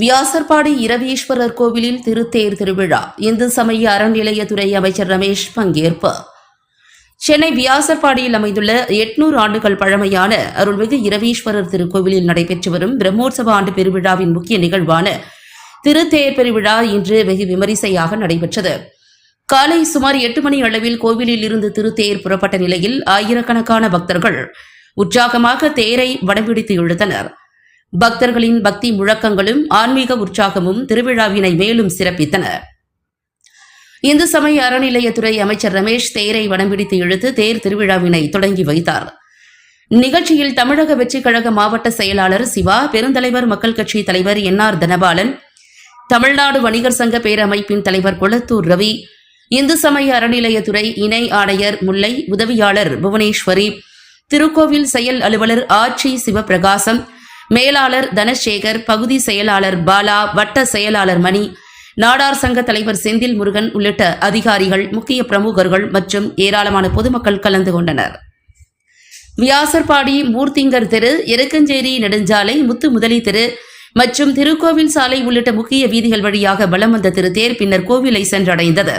வியாசர்பாடி இரவீஸ்வரர் கோவிலில் திருத்தேர் திருவிழா இந்து சமய அறநிலையத்துறை அமைச்சர் ரமேஷ் பங்கேற்பு. சென்னை வியாசர்பாடியில் அமைந்துள்ள 800 ஆண்டுகள் பழமையான அருள்மிகு இரவீஸ்வரர் திருக்கோவிலில் நடைபெற்று வரும் பிரம்மோற்சவ ஆண்டு பெருவிழாவின் முக்கிய நிகழ்வான திருத்தேர் பெருவிழா இன்று வெகு விமரிசையாக நடைபெற்றது. காலை சுமார் 8 மணி அளவில் கோவிலில் இருந்து திருத்தேர் புறப்பட்ட நிலையில் ஆயிரக்கணக்கான பக்தர்கள் உற்சாகமாக தேரை வடம்பிடித்து இழுத்தனர். பக்தர்களின் பக்தி முழக்கங்களும் ஆன்மீக உற்சாகமும் திருவிழாவினை மேலும் சிறப்பித்தன. இந்து சமய அறநிலையத்துறை அமைச்சர் ரமேஷ் தேரை வடம்பிடித்து இழுத்து தேர் திருவிழாவினை தொடங்கி வைத்தார். நிகழ்ச்சியில் தமிழக வெற்றிக் கழக மாவட்ட செயலாளர் சிவா, பெருந்தலைவர் மக்கள் கட்சி தலைவர் NR தனபாலன், தமிழ்நாடு வணிகர் சங்க பேரமைப்பின் தலைவர் கொளத்தூர் ரவி, இந்து சமய அறநிலையத்துறை இணை ஆணையர் முல்லை, உதவியாளர் புவனேஸ்வரி, திருக்கோவில் செயல் அலுவலர் ஆட்சி சிவபிரகாசம், மேலாளர் தனசேகர், பகுதி செயலாளர் பாலா, வட்ட செயலாளர் மணி, நாடார் சங்க தலைவர் செந்தில் முருகன் உள்ளிட்ட அதிகாரிகள், முக்கிய பிரமுகர்கள் மற்றும் ஏராளமான பொதுமக்கள் கலந்து கொண்டனர். வியாசர்பாடி மூர்த்திங்கர் தெரு, எருக்கஞ்சேரி நெடுஞ்சாலை, முத்து முதலி தெரு மற்றும் திருக்கோவில் சாலை உள்ளிட்ட முக்கிய வீதிகள் வழியாக வலம் வந்த திருத்தேர் பின்னர் கோவிலை சென்றடைந்தது.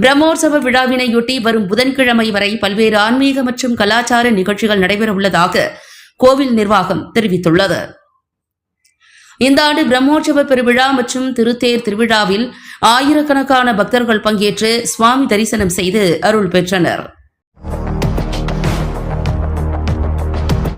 பிரம்மோற்சவ விழாவினையொட்டி வரும் புதன்கிழமை வரை பல்வேறு ஆன்மீக மற்றும் கலாச்சார நிகழ்ச்சிகள் நடைபெறவுள்ளதாக கோவில் நிர்வாகம் தெரிவித்துள்ளது. இந்த ஆண்டு பிரம்மோற்சவ பெருவிழா மற்றும் திருத்தேர் திருவிழாவில் ஆயிரக்கணக்கான பக்தர்கள் பங்கேற்று சுவாமி தரிசனம் செய்து அருள் பெற்றனர்.